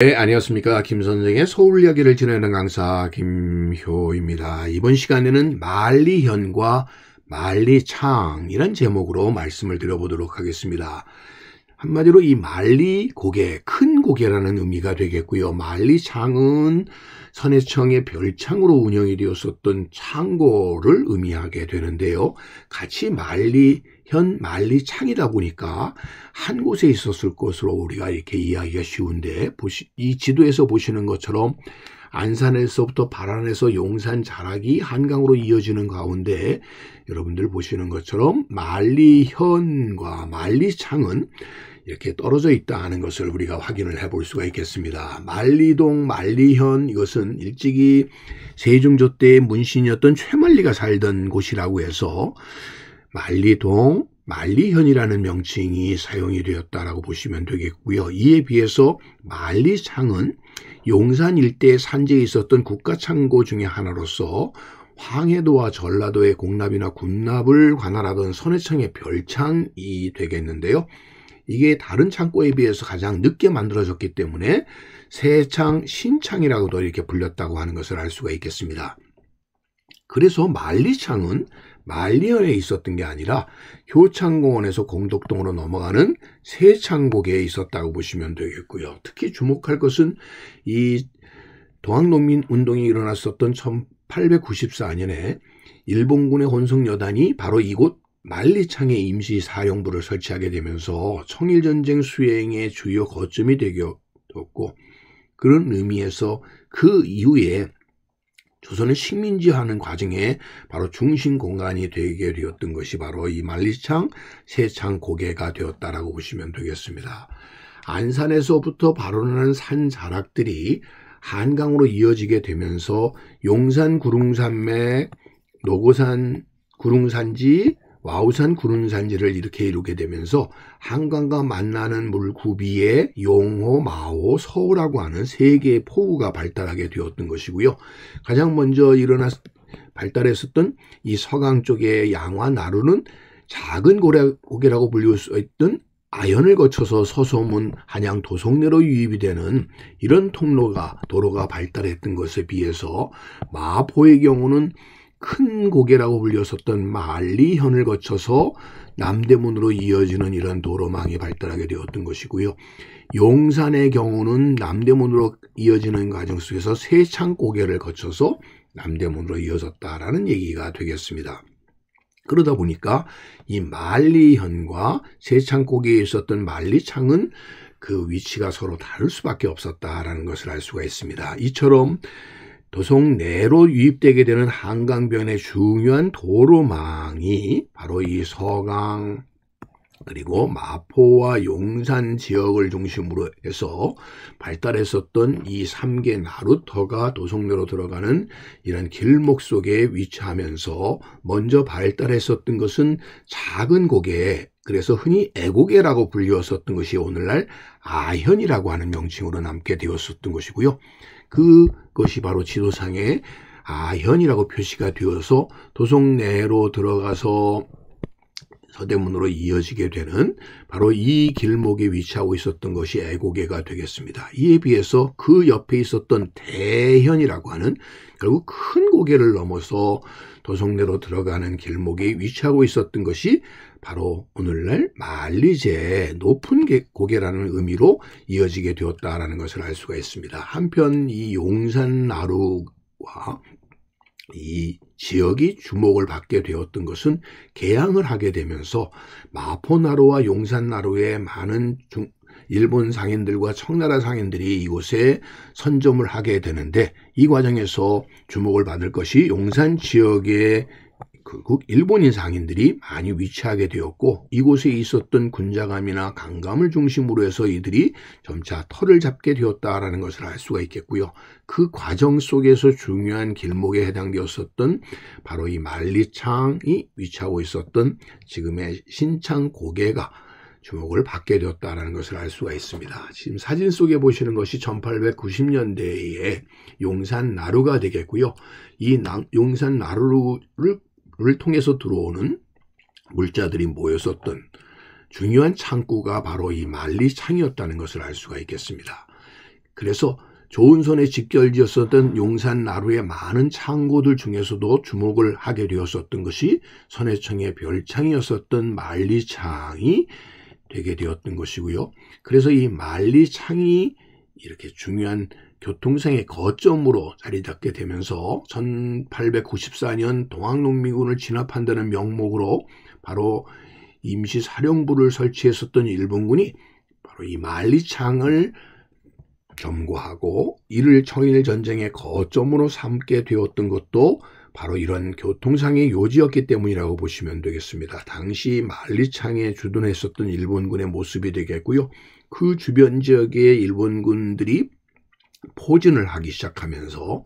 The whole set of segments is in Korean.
네, 안녕하십니까. 김선생의 서울 이야기를 진행하는 강사 김효입니다. 이번 시간에는 만리현과 만리창이란 제목으로 말씀을 드려보도록 하겠습니다. 한마디로 이 만리고개, 큰 고개라는 의미가 되겠고요. 만리창은 선해청의 별창으로 운영이 되었었던 창고를 의미하게 되는데요. 같이 만리현, 만리창이다 보니까 한 곳에 있었을 것으로 우리가 이렇게 이해하기가 쉬운데, 이 지도에서 보시는 것처럼 안산에서부터 발안에서 용산 자락이 한강으로 이어지는 가운데 여러분들 보시는 것처럼 만리현과 만리창은 이렇게 떨어져 있다는 것을 우리가 확인을 해볼 수가 있겠습니다. 만리동, 만리현, 이것은 일찍이 세종조 때의 문신이었던 최만리가 살던 곳이라고 해서 만리동, 만리현이라는 명칭이 사용이 되었다라고 보시면 되겠고요. 이에 비해서 만리창은 용산 일대에 산지에 있었던 국가창고 중의 하나로서 황해도와 전라도의 공납이나 군납을 관할하던 선해청의 별창이 되겠는데요. 이게 다른 창고에 비해서 가장 늦게 만들어졌기 때문에 새창, 신창이라고도 이렇게 불렸다고 하는 것을 알 수가 있겠습니다. 그래서 만리창은 만리현에 있었던 게 아니라 효창공원에서 공덕동으로 넘어가는 새창고개에 있었다고 보시면 되겠고요. 특히 주목할 것은 이 동학농민운동이 일어났었던 1894년에 일본군의 혼성여단이 바로 이곳 만리창에 임시사령부를 설치하게 되면서 청일전쟁 수행의 주요 거점이 되었고, 그런 의미에서 그 이후에 조선을 식민지화하는 과정에 바로 중심 공간이 되게 되었던 것이 바로 이 만리창, 새창 고개가 되었다라고 보시면 되겠습니다. 안산에서부터 발원하는 산 자락들이 한강으로 이어지게 되면서 용산 구릉산맥, 노고산 구릉산지, 와우산 구릉산지를 이렇게 이루게 되면서 한강과 만나는 물구비에 용호, 마호, 서우라고 하는 세 개의 포구가 발달하게 되었던 것이고요. 가장 먼저 발달했었던 이 서강 쪽의 양화 나루는 작은 고개라고 불릴 수 있던 아현을 거쳐서 서소문, 한양, 도송내로 유입이 되는 이런 도로가 발달했던 것에 비해서 마포의 경우는 큰 고개라고 불렸었던 만리현을 거쳐서 남대문으로 이어지는 이런 도로망이 발달하게 되었던 것이고요. 용산의 경우는 남대문으로 이어지는 과정 속에서 새창 고개를 거쳐서 남대문으로 이어졌다라는 얘기가 되겠습니다. 그러다 보니까 이 만리현과 새창 고개에 있었던 만리창은 그 위치가 서로 다를 수밖에 없었다라는 것을 알 수가 있습니다. 이처럼 도성 내로 유입되게 되는 한강변의 중요한 도로망이 바로 이 서강 그리고 마포와 용산 지역을 중심으로 해서 발달했었던 이 3개 나루터가 도성내로 들어가는 이런 길목 속에 위치하면서 먼저 발달했었던 것은 작은 고개, 그래서 흔히 애고개라고 불렸었던 것이 오늘날 아현이라고 하는 명칭으로 남게 되었었던 것이고요. 그것이 바로 지도상에 아현이라고 표시가 되어서 도성 내로 들어가서 서대문으로 이어지게 되는 바로 이 길목에 위치하고 있었던 것이 애고개가 되겠습니다. 이에 비해서 그 옆에 있었던 대현이라고 하는 결국 큰 고개를 넘어서 도성내로 들어가는 길목에 위치하고 있었던 것이 바로 오늘날 만리제 높은 고개라는 의미로 이어지게 되었다라는 것을 알 수가 있습니다. 한편 이 용산 나루와 이 지역이 주목을 받게 되었던 것은 개항을 하게 되면서 마포나루와 용산나루의 많은 일본 상인들과 청나라 상인들이 이곳에 선점을 하게 되는데, 이 과정에서 주목을 받을 것이 용산 지역의 일본인 상인들이 많이 위치하게 되었고, 이곳에 있었던 군자감이나 강감을 중심으로 해서 이들이 점차 터를 잡게 되었다라는 것을 알 수가 있겠고요. 그 과정 속에서 중요한 길목에 해당되었었던 바로 이 만리창이 위치하고 있었던 지금의 신창 고개가 주목을 받게 되었다는 것을 알 수가 있습니다. 지금 사진 속에 보시는 것이 1890년대의 용산 나루가 되겠고요. 이 용산 나루를 통해서 들어오는 물자들이 모였었던 중요한 창구가 바로 이 만리창이었다는 것을 알 수가 있겠습니다. 그래서 조은선에 직결지었었던 용산 나루의 많은 창고들 중에서도 주목을 하게 되었었던 것이 선해청의 별창이었었던 만리창이 되게 되었던 것이고요. 그래서 이 만리창이 이렇게 중요한 교통상의 거점으로 자리 잡게 되면서 1894년 동학농민군을 진압한다는 명목으로 바로 임시사령부를 설치했었던 일본군이 바로 이 만리창을 점거하고 이를 청일전쟁의 거점으로 삼게 되었던 것도 바로 이런 교통상의 요지였기 때문이라고 보시면 되겠습니다. 당시 만리창에 주둔했었던 일본군의 모습이 되겠고요. 그 주변 지역의 일본군들이 포진을 하기 시작하면서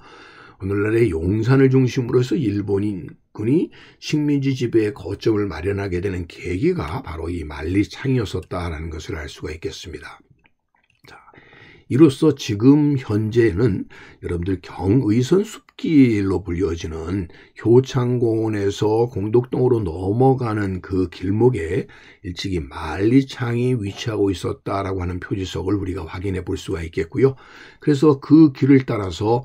오늘날의 용산을 중심으로 해서 일본군이 식민지 지배의 거점을 마련하게 되는 계기가 바로 이 만리창이었었다라는 것을 알 수가 있겠습니다. 자, 이로써 지금 현재는 여러분들 경의선 숲길로 불려지는 효창공원에서 공덕동으로 넘어가는 그 길목에 일찍이 만리창이 위치하고 있었다라고 하는 표지석을 우리가 확인해 볼 수가 있겠고요. 그래서 그 길을 따라서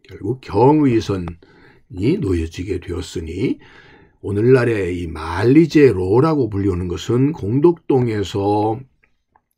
결국 경의선이 놓여지게 되었으니 오늘날의 이 만리제로라고 불리우는 것은 공덕동에서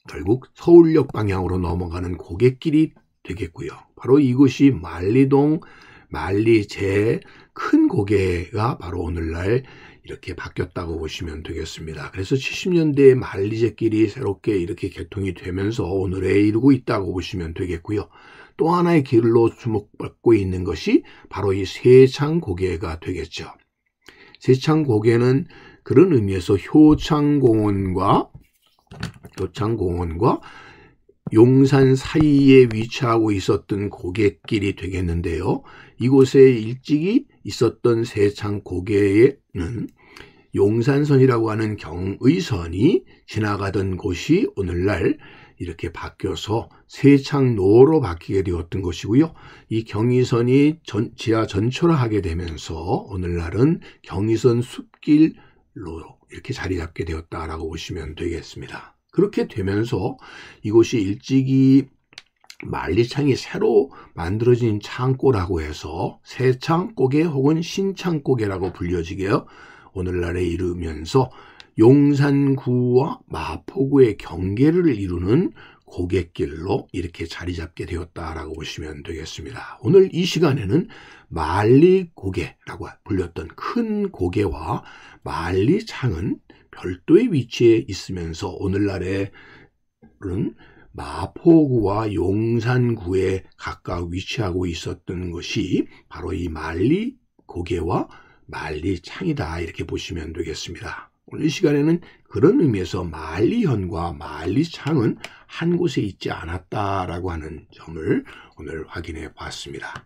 결국 서울역 방향으로 넘어가는 고갯길이 되겠고요. 바로 이곳이 만리동, 만리제 큰 고개가 바로 오늘날 이렇게 바뀌었다고 보시면 되겠습니다. 그래서 70년대에 만리제길이 새롭게 이렇게 개통이 되면서 오늘에 이르고 있다고 보시면 되겠고요. 또 하나의 길로 주목받고 있는 것이 바로 이 세창고개가 되겠죠. 세창고개는 그런 의미에서 효창공원과 용산 사이에 위치하고 있었던 고갯길이 되겠는데요. 이곳에 일찍이 있었던 세창고개에는 용산선이라고 하는 경의선이 지나가던 곳이 오늘날 이렇게 바뀌어서 세창로로 바뀌게 되었던 것이고요. 이 경의선이 지하 전철화하게 되면서 오늘날은 경의선 숲길로 이렇게 자리 잡게 되었다라고 보시면 되겠습니다. 그렇게 되면서 이곳이 일찍이 만리창이 새로 만들어진 창고라고 해서 새창고개 혹은 신창고개라고 불려지게요. 오늘날에 이르면서 용산구와 마포구의 경계를 이루는 고갯길로 이렇게 자리 잡게 되었다라고 보시면 되겠습니다. 오늘 이 시간에는 만리고개라고 불렸던 큰 고개와 만리창은 별도의 위치에 있으면서 오늘날에는 마포구와 용산구에 각각 위치하고 있었던 것이 바로 이 만리고개와 만리창이다 이렇게 보시면 되겠습니다. 오늘 이 시간에는 그런 의미에서 만리현과 만리창은 한 곳에 있지 않았다라고 하는 점을 오늘 확인해 봤습니다.